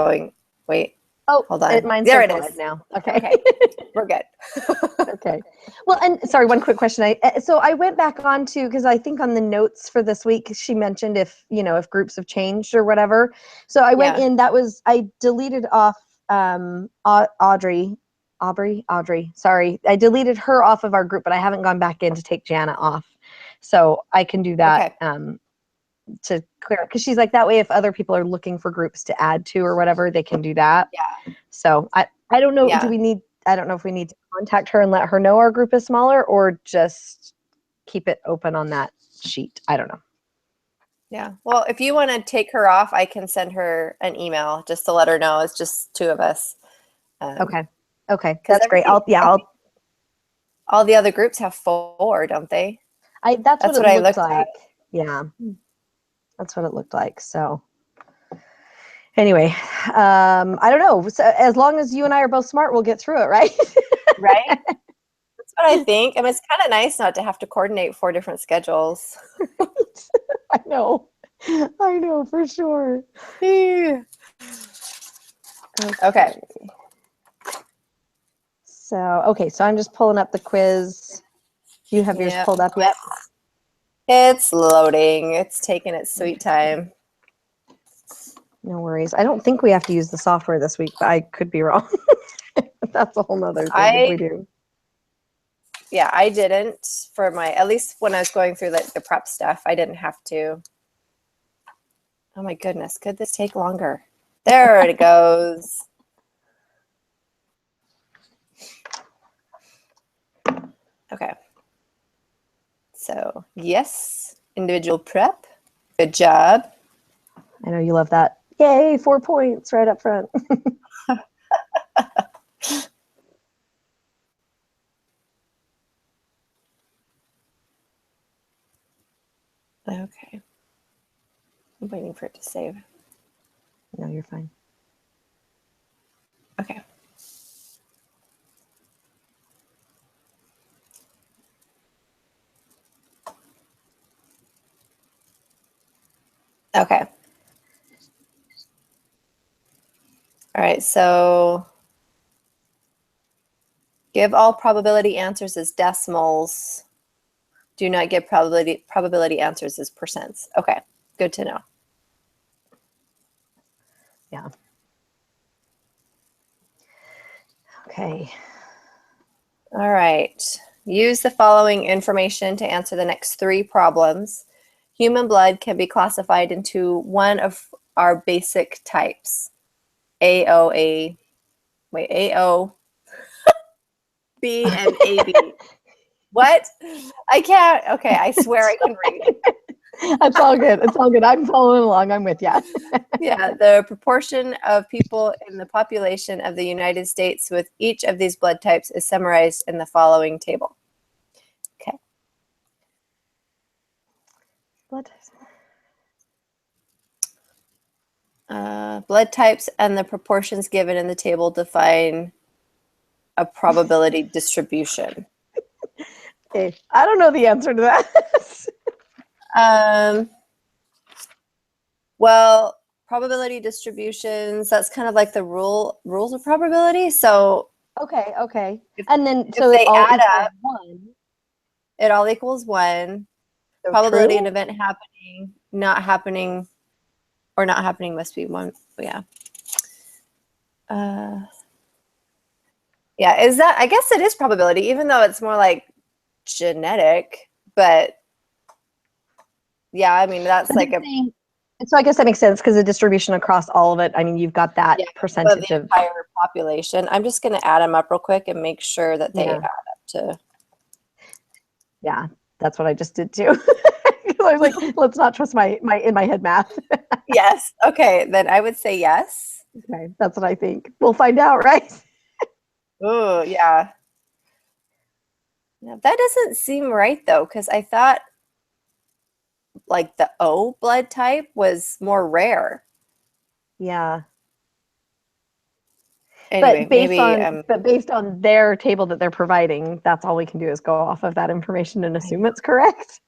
going. Wait. Oh, hold on. Mine there says it live is. now. Okay. We're good. Okay. Well, and sorry, one quick question. So I went back on to, because I think on the notes for this week, she mentioned if groups have changed or whatever. So I went in, I deleted off Audrey. Sorry. I deleted her off of our group, but I haven't gone back in to take Jana off. So I can do that. Okay. To clear, because she's like, that way if other people are looking for groups to add to or whatever, they can do that. Yeah. So I don't know, Yeah. I don't know if we need to contact her and let her know our group is smaller, or just keep it open on that sheet. I don't know. Yeah. Well, if you want to take her off, I can send her an email just to let her know it's just two of us. Okay. That's great. All the other groups have 4, don't they? That's what it looked like. Yeah. That's what it looked like. So anyway, I don't know. So as long as you and I are both smart, we'll get through it, right? Right? That's what I think. I mean, it's kind of nice not to have to coordinate 4 different schedules. I know for sure. Okay. So I'm just pulling up the quiz. Do you have yours pulled up yet? It's loading. It's taking its sweet time. No worries. I don't think we have to use the software this week, but I could be wrong. That's a whole nother thing if we do. Yeah, I didn't for at least when I was going through the prep stuff, I didn't have to. Oh my goodness, could this take longer? There it goes. Okay. So yes, individual prep. Good job. I know you love that. Yay, 4 points right up front. Okay. I'm waiting for it to save. No, you're fine. Okay. Okay. All right, so give all probability answers as decimals. Do not give probability answers as percents. Okay, good to know. Yeah. Okay. All right. Use the following information to answer the next 3 problems. Human blood can be classified into one of our basic types. AO, B, and AB. What? I can't. Okay, I swear I can read. That's all good. It's all good. I'm following along. I'm with you. Yeah, the proportion of people in the population of the United States with each of these blood types is summarized in the following table. Okay. Blood types and the proportions given in the table define a probability distribution. Okay. I don't know the answer to that. Well, probability distributions, that's kind of like the rules of probability. So okay. And then so they add up, 1. It all equals 1. So probability true? of an event happening, not happening, or not happening must be 1. Yeah. Yeah, is that, I guess it is probability, even though it's more like genetic, but yeah, I mean, that's like so I guess that makes sense because the distribution across all of it, I mean, you've got that percentage the of entire population. I'm just going to add them up real quick and make sure that they add up to. Yeah, that's what I just did too. I was like, let's not trust my in my head math. Yes. Okay, then I would say yes. Okay, that's what I think. We'll find out, right? Oh, yeah. Now, that doesn't seem right though, because I thought like the O blood type was more rare. Yeah. Anyway, but based on their table that they're providing, that's all we can do is go off of that information and assume it's correct.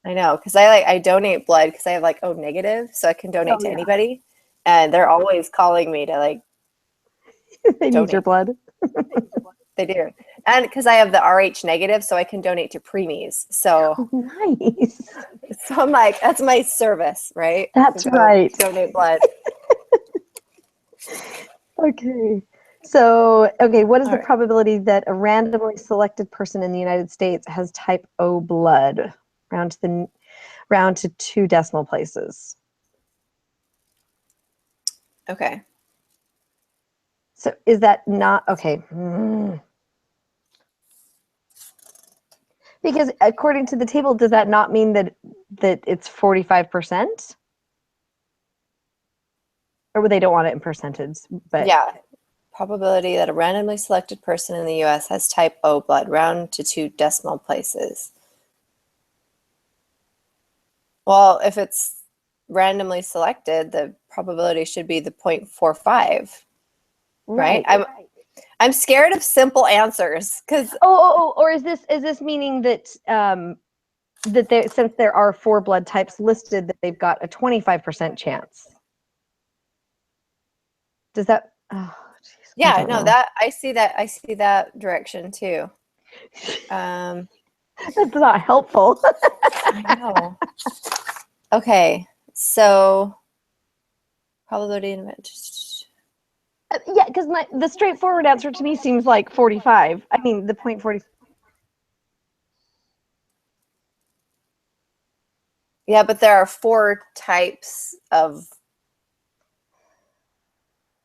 I know, because I donate blood because I have like O negative, so I can donate to anybody. And they're always calling me to like They need your donate. blood. They do. And because I have the Rh negative, so I can donate to preemies. So, Nice. so I'm like, that's my service, right? That's To go right. donate blood. Okay. So, okay, what is All the right. probability that a randomly selected person in the United States has type O blood? Round to 2 decimal places. Okay. So is that not okay? Because according to the table, does that not mean that it's 45%? Or they don't want it in percentage, but Yeah. Probability that a randomly selected person in the US has type O blood, round to 2 decimal places. Well, if it's randomly selected, the probability should be the 0.45, right? I'm scared of simple answers because or is this meaning that that there, since there are 4 blood types listed, that they've got a 25% chance? Does that? Oh, geez, yeah, no, that I see that direction too. That's not helpful. I know. Okay, so probability. Yeah, because the straightforward answer to me seems like 45. I mean, the 0.40. Yeah, but there are 4 types of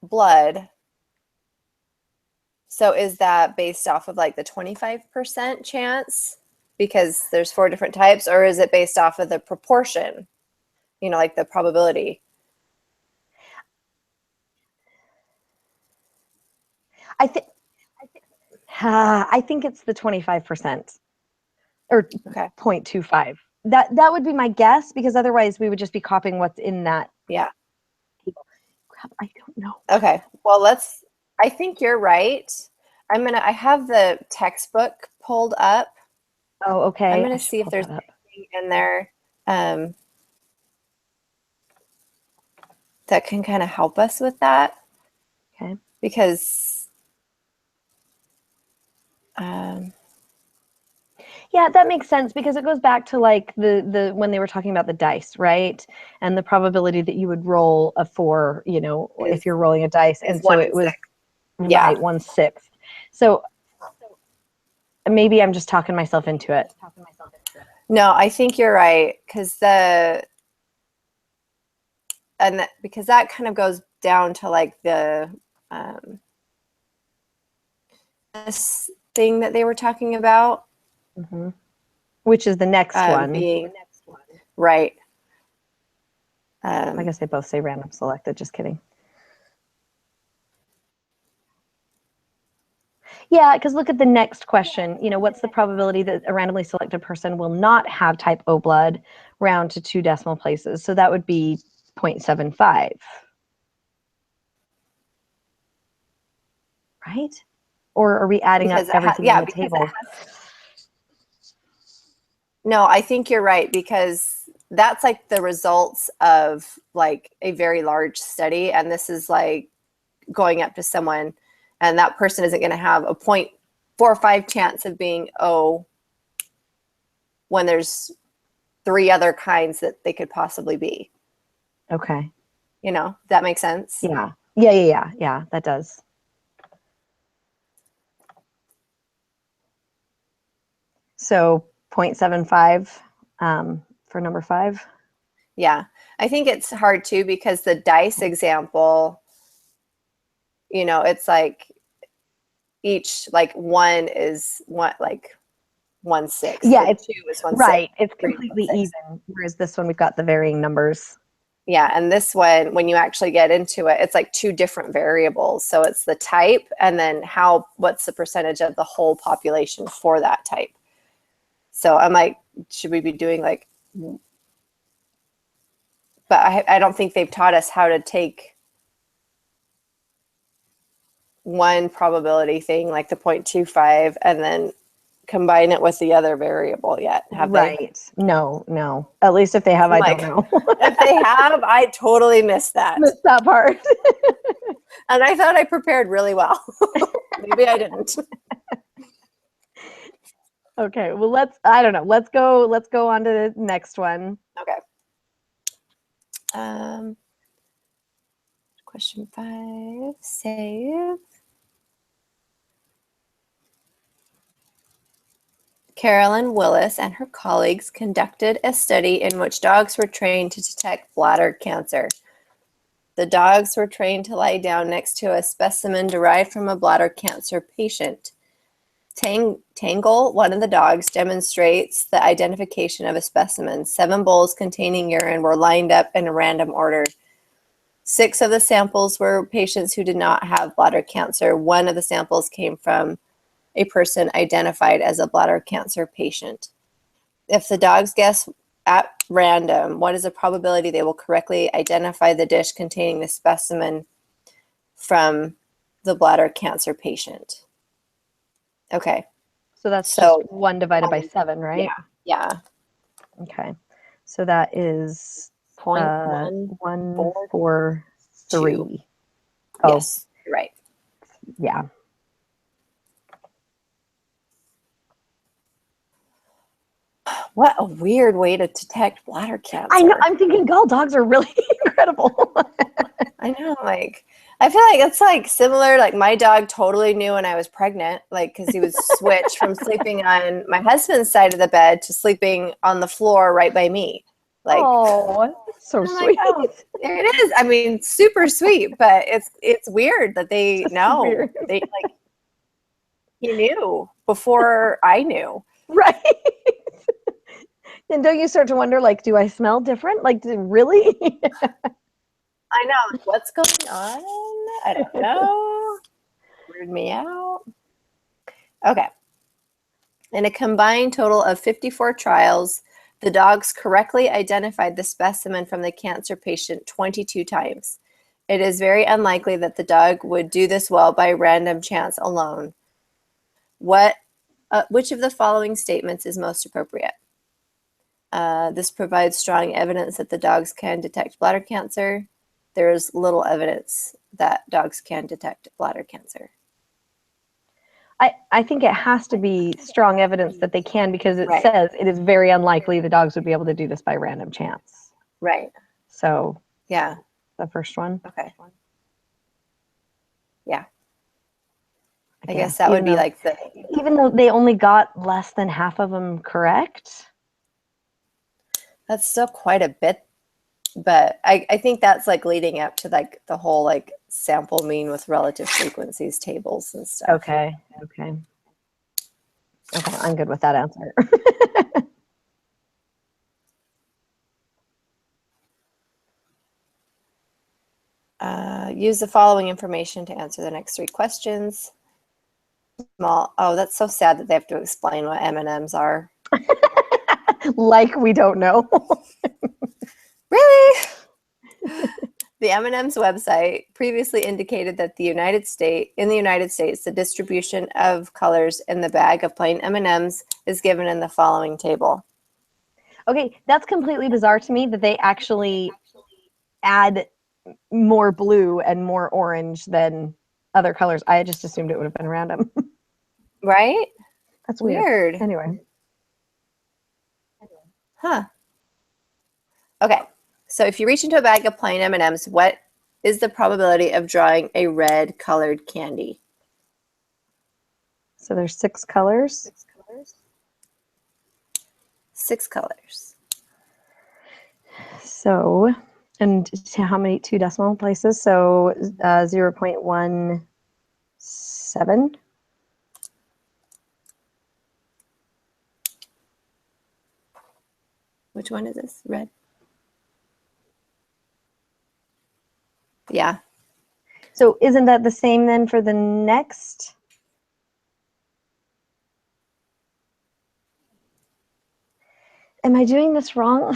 blood. So is that based off of like the 25% chance because there's 4 different types, or is it based off of the proportion? You know, like the probability. I think I think it's the 25% or Okay. 0.25. That would be my guess, because otherwise we would just be copying what's in that Yeah. table. Crap, I don't know. Okay. Well, I think you're right. I have the textbook pulled up. Oh, okay. I'm I gonna should see if pull there's that up. anything in there that can kind of help us with that. Okay. Because Yeah, that makes sense, because it goes back to like the when they were talking about the dice, right? And the probability that you would roll a 4, if you're rolling a dice. is And so 1 it in was 6. Yeah. right, 1/6. So maybe I'm just talking myself into it. No, I think you're right because because that kind of goes down to like the this thing that they were talking about, Which is the next one. being right. I guess they both say random selected. Just kidding. Yeah, because look at the next question. What's the probability that a randomly selected person will not have type O blood, round to 2 decimal places? So that would be 0.75. Right? Or are we adding up everything in the table? No, I think you're right, because that's like the results of like a very large study, and this is like going up to someone, and that person isn't going to have a 0.45 chance of being O when there's 3 other kinds that they could possibly be. Okay. That makes sense? Yeah, that does. So 0.75 for number 5. Yeah. I think it's hard too, because the dice example, it's like each, like 1 is one, like 1/6. Yeah, it's 2 is 1/6. right. It's 3 is completely 1/6. even. Whereas this one, we've got the varying numbers. Yeah, and this one, when you actually get into it, it's like 2 different variables. So it's the type, and then what's the percentage of the whole population for that type. So I'm like, should we be doing like, but I don't think they've taught us how to take one probability thing like the 0.25 and then combine it with the other variable yet, have they? Right. No. At least if they have, I don't know. If they have, I totally missed that. Missed that part. And I thought I prepared really well. Maybe I didn't. Okay, well, I don't know. Let's go on to the next one. Okay. Question 5, save. Carolyn Willis and her colleagues conducted a study in which dogs were trained to detect bladder cancer. The dogs were trained to lie down next to a specimen derived from a bladder cancer patient. Tangle, one of the dogs, demonstrates the identification of a specimen. 7 bowls containing urine were lined up in a random order. 6 of the samples were patients who did not have bladder cancer. 1 of the samples came from a person identified as a bladder cancer patient. If the dogs guess at random, what is the probability they will correctly identify the dish containing the specimen from the bladder cancer patient? Okay. So that's just 1 divided by 7, right? Yeah. Okay. So that is 143. Oh, yes, right. Yeah. What a weird way to detect bladder cancer. I know. I'm thinking, God, dogs are really incredible. I know, like, I feel like it's like similar. Like my dog totally knew when I was pregnant, like because he would switch from sleeping on my husband's side of the bed to sleeping on the floor right by me. Like, oh, so sweet. Like, oh, it is. I mean, super sweet, but it's weird that they know. Weird. They like he knew before I knew. Right. And don't you start to wonder, like, do I smell different? Like, really? I know. What's going on? I don't know. Weird me out. Okay. In a combined total of 54 trials, the dogs correctly identified the specimen from the cancer patient 22 times. It is very unlikely that the dog would do this well by random chance alone. Which of the following statements is most appropriate? This provides strong evidence that the dogs can detect bladder cancer. There is little evidence that dogs can detect bladder cancer. I think it has to be strong evidence that they can, because it says it is very unlikely the dogs would be able to do this by random chance. Right. So, yeah. The first one. Okay. Yeah. I guess that would be like even though they only got less than half of them correct. That's still quite a bit, but I think that's like leading up to like the whole like sample mean with relative frequencies tables and stuff. Okay. I'm good with that answer. Use the following information to answer the next 3 questions. Oh, that's so sad that they have to explain what M&Ms are. Like we don't know. Really? The M&M's website previously indicated that in the United States, the distribution of colors in the bag of plain M&Ms is given in the following table. Okay, that's completely bizarre to me that they actually add more blue and more orange than other colors. I just assumed it would have been random. Right? That's weird. Anyway. Huh. Okay. So if you reach into a bag of plain M&Ms, what is the probability of drawing a red colored candy? So there's 6 colors. 6 colors. 6 colors. So, and how many 2 decimal places? So 0.17. Which one is this? Red? Yeah. So isn't that the same then for the next? Am I doing this wrong?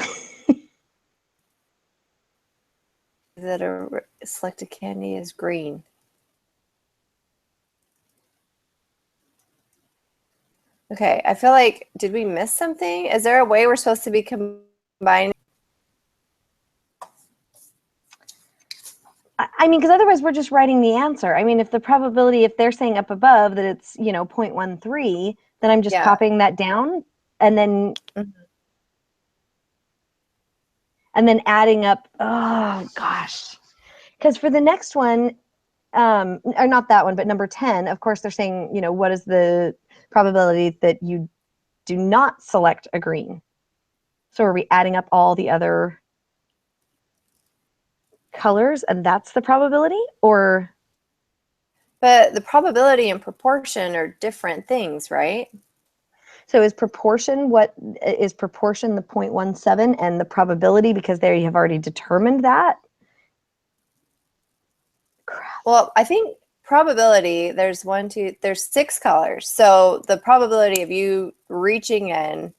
That a selected candy is green. Okay, I feel like, did we miss something? Is there a way we're supposed to be combining? I mean, because otherwise we're just writing the answer. I mean, if the probability, if they're saying up above that it's, 0.13, then I'm just copying that down and then adding up. Oh gosh. Because for the next one, or not that one, but number 10, of course, they're saying, what is the probability that you do not select a green? So are we adding up all the other colors and that's the probability, or? But the probability and proportion are different things, right? So is proportion the 0.17 and the probability, because there you have already determined that? Crap. Well, I think probability, there's 6 colors. So the probability of you reaching in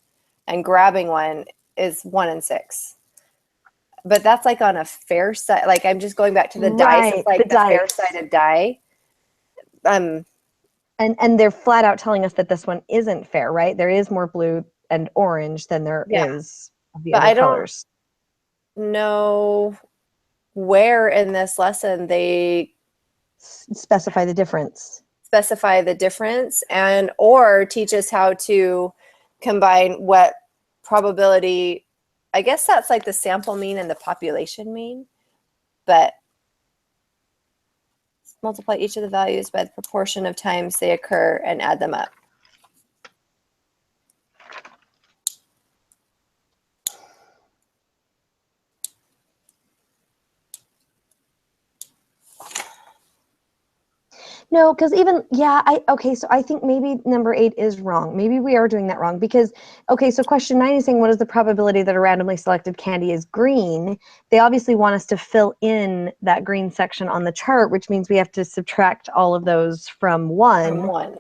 and grabbing one is 1 in 6. But that's like on a fair side. Like, I'm just going back to the dice. It's like the fair-sided die. And they're flat out telling us that this one isn't fair, right? There is more blue and orange than there is of the other colors. I don't know where in this lesson they specify the difference. And or teach us how to combine what probability. I guess that's like the sample mean and the population mean, but multiply each of the values by the proportion of times they occur and add them up. No, because so I think maybe number 8 is wrong. Maybe we are doing that wrong because, so question 9 is saying, what is the probability that a randomly selected candy is green? They obviously want us to fill in that green section on the chart, which means we have to subtract all of those from 1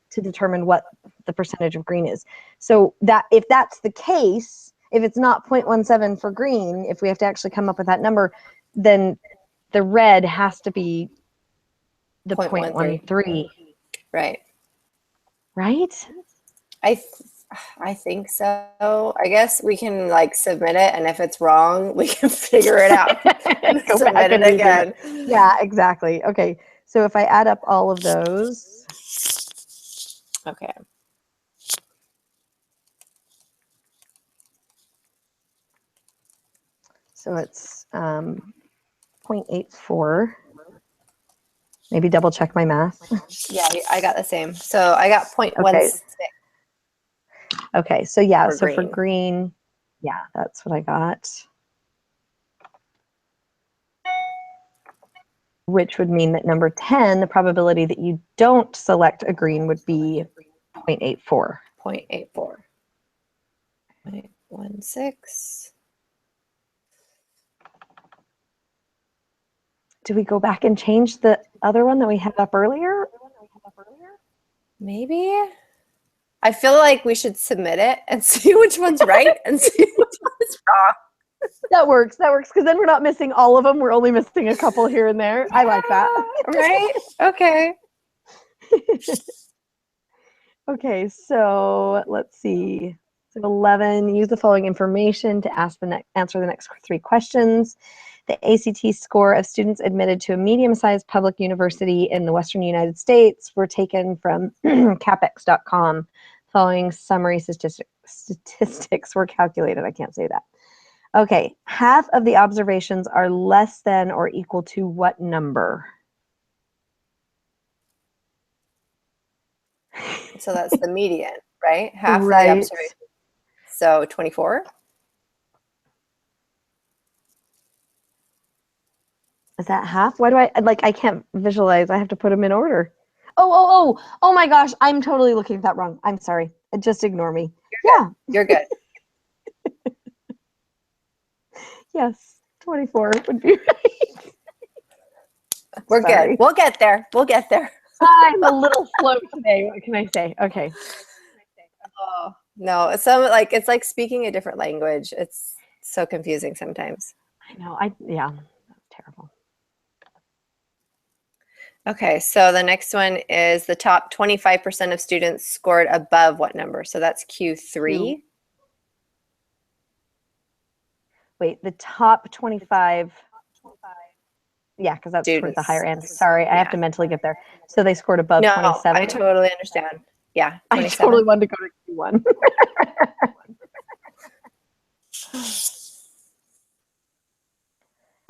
to determine what the percentage of green is. So that if that's the case, if it's not 0.17 for green, if we have to actually come up with that number, then the red has to be the 0.13. Right. I think so. I guess we can like submit it, and if it's wrong, we can figure it out. Go submit it again. Yeah, exactly. Okay, so if I add up all of those. Okay. So it's 0.84. Maybe double check my math. Yeah, I got the same. So I got 0.16. Okay, so yeah, for green, yeah, that's what I got. Which would mean that number 10, the probability that you don't select a green would be 0.84. 0.84. 0.16. Do we go back and change the other one that we had up earlier? Maybe. I feel like we should submit it and see which one's right and see which one's wrong. That works, because then we're not missing all of them. We're only missing a couple here and there. I like that. Right? Okay. Okay, so let's see. So 11, use the following information to answer the next 3 questions. The ACT score of students admitted to a medium-sized public university in the Western United States were taken from capex.com. Following summary statistics were calculated. I can't say that. Okay, half of the observations are less than or equal to what number? So that's the median, right? Half of the observation. So 24? Is that half? Why do I can't visualize. I have to put them in order. Oh my gosh. I'm totally looking at that wrong. I'm sorry. Just ignore me. You're good. Yes, 24 would be right. We're good. We'll get there. I'm a little slow today. What can I say? Okay. Oh, no, it's like speaking a different language. It's so confusing sometimes. I know. Yeah, that's terrible. Okay, so the next one is the top 25% of students scored above what number? So that's Q3. Wait, the top 25. Yeah, because that's towards the higher end. Students. Sorry, I have Yeah. to mentally get there. So they scored above No, 27. I totally understand. Yeah, I 27. totally wanted to go to Q1.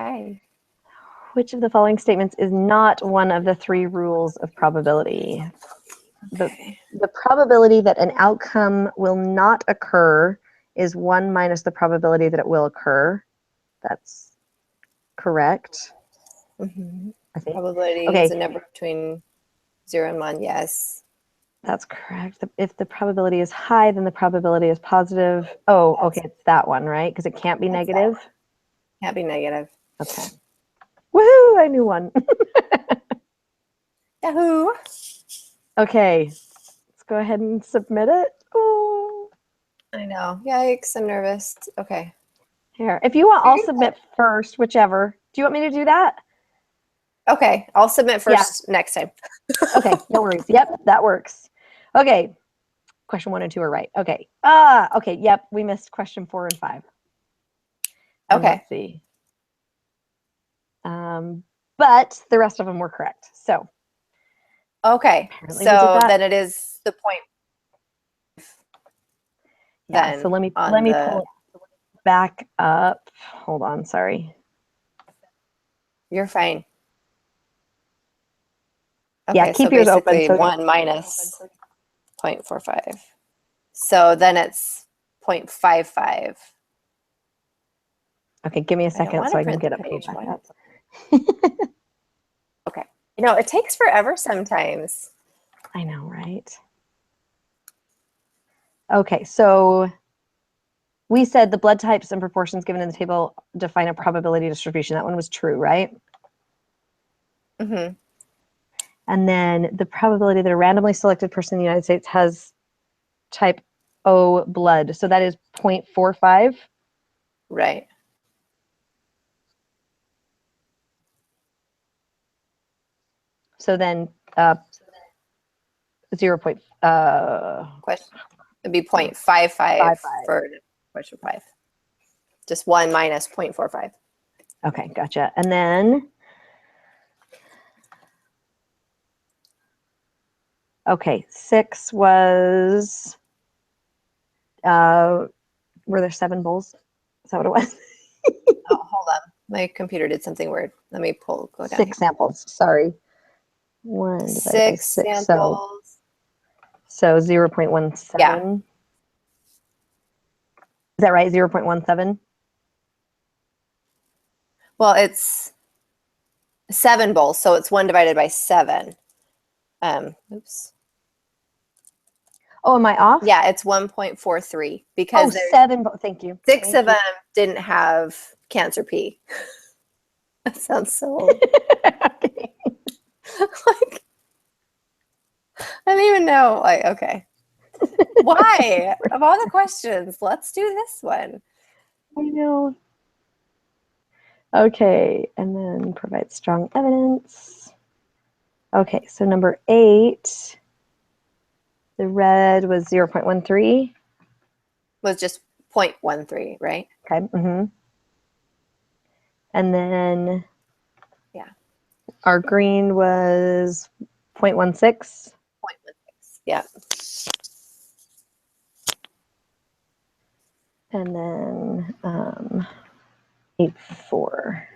Okay. Which of the following statements is not one of the three rules of probability? Okay. The probability that an outcome will not occur is 1 minus the probability that it will occur. That's correct, Mm-hmm. I think. Probability is Okay, a number between 0 and 1. Yes. that's correct. If the probability is high, then the probability is positive. Oh, okay, it's that one, right? Because it can't be That's negative. Can't be negative. Okay. Woohoo! I knew one. Yahoo! Okay, let's go ahead and submit it. Oh, I know. Yikes! I'm nervous. Okay. here. If you want, I'll submit first, whichever. Do you want me to do that? Okay, I'll submit first next time. Okay, no worries. Yep, that works. Okay, question 1 and 2 are right. Okay. Okay, yep, we missed question 4 and 5. And Okay. let's see. But the rest of them were correct. So Okay. apparently we did So that. then it is the point. Yeah, Then so let me the pull it back up. Hold on, sorry. You're fine. Okay, Yeah, keep so yours open. basically So 1 minus 0.45. So then it's 0.55. okay, give me a I don't second want so to I can print the get it pulled page back one. up. Okay. You know, it takes forever sometimes. I know, right? Okay, so we said the blood types and proportions given in the table define a probability distribution. That one was true, right? Mm-hmm. And then the probability that a randomly selected person in the United States has type O blood. So that is 0.45. Right. So then 0. Question. It'd be 0.55 55. for question 5. Just 1 minus 0.45. Okay, gotcha. And then, okay, 6 was, were there 7 bowls? Is that what it was? Oh, hold on. My computer did something weird. Let me go down 6 here. samples, sorry. 1 divided by 6 6, samples. so 0.17. Yeah. Is that right? 0.17? Well, it's 7 bowls, so it's 1 divided by 7. Oops. Oh, am I off? Yeah, it's 1.43 Oh, because there's 7. Thank you. 6 of them didn't have cancer P. That sounds so Okay. like I don't even know. Like, okay. Why? Of all the questions, let's do this one. I know. Okay, and then provide strong evidence. Okay, so number 8, the red was 0.13. Was just 0.13, right? Okay. And then Yeah. our green was 0.16. 0.16. Yeah. And then 8.4.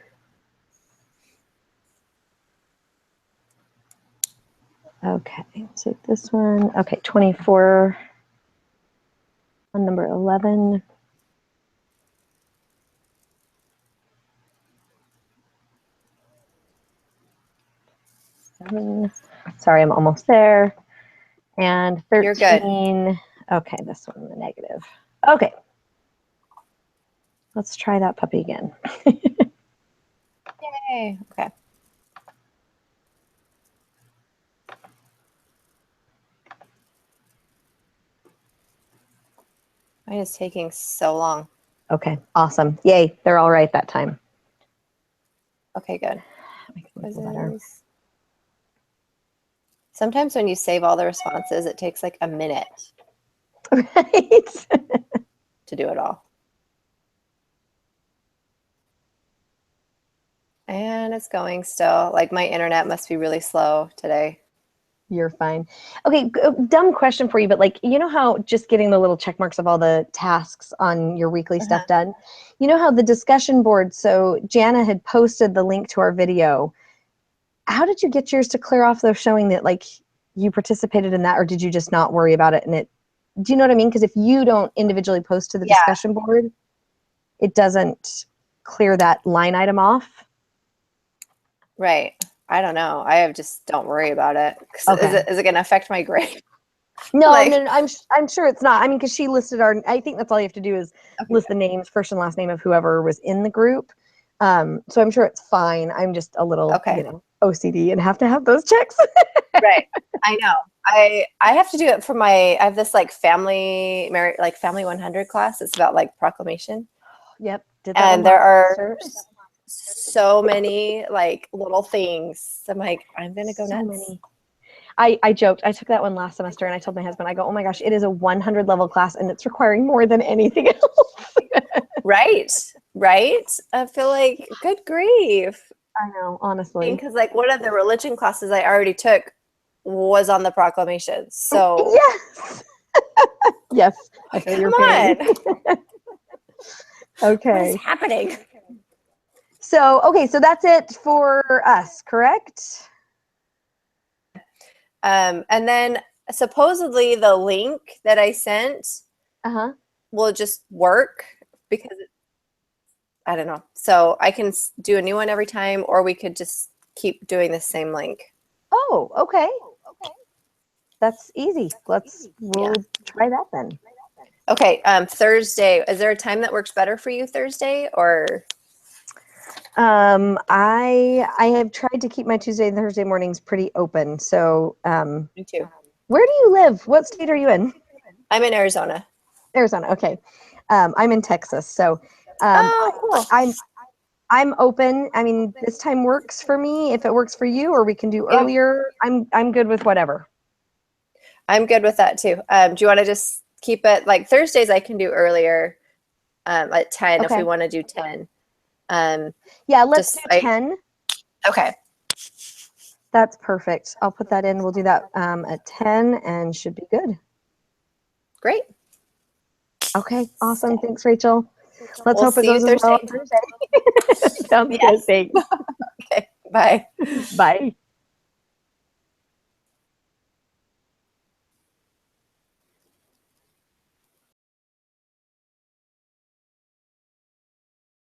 Okay, take this one. Okay, 24 on number 11. Sorry, I'm almost there. And 13. You're good. Okay, this one, the negative. Okay. Let's try that puppy again. Yay. Okay. Mine is taking so long. Okay, awesome. Yay, they're all right that time. Okay, good. Makes me feel better. Sometimes when you save all the responses, it takes like a minute Right. to do it all. And it's going still. Like my internet must be really slow today. You're fine. Okay, dumb question for you, but like, you know how just getting the little check marks of all the tasks on your weekly stuff done, you know how the discussion board, so Jana had posted the link to our video. How did you get yours to clear off though, showing that like you participated in that, or did you just not worry about it? And it, do you know what I mean? Because if you don't individually post to the discussion board, it doesn't clear that line item off. Right. I don't know. I just don't worry about it. Okay. Is it going to affect my grade? No, Like, no, I'm sure it's not. I mean, because she listed our. I think that's all you have to do is list the names, first and last name of whoever was in the group. So I'm sure it's fine. I'm just a little, okay. OCD and have to have those checks. Right. I know. I have to do it for my. I have this like family 100 class. It's about like proclamation. Yep. And there are so many like little things. I'm like, I'm gonna go nuts. Many. I joked. I took that one last semester, and I told my husband, I go, oh my gosh, it is a 100 level class, and it's requiring more than anything else. Right. I feel like, good grief. I know, honestly. Because like one of the religion classes I already took was on the proclamation. So yes, yes, I feel your pain. Okay. What is happening? So, okay, so that's it for us, correct? And then supposedly the link that I sent will just work because I don't know. So I can do a new one every time, or we could just keep doing the same link. Oh, okay. That's easy. We'll try that then. Okay. Thursday. Is there a time that works better for you Thursday or? I have tried to keep my Tuesday and Thursday mornings pretty open. So, Me too. Where do you live? What state are you in? I'm in Arizona. Arizona. Okay. I'm in Texas. So, cool. I'm open. I mean, this time works for me. If it works for you, or we can do earlier, I'm good with whatever. I'm good with that too. Do you want to just keep it like Thursdays? I can do earlier, at 10 if we want to do 10. Yeah, let's do 10. Okay. That's perfect. I'll put that in. We'll do that at 10 and should be good. Great. Okay, awesome. Thanks, Rachel. Let's We'll hope it goes as well on Thursday. Sounds good. Thanks. Okay, bye. Bye.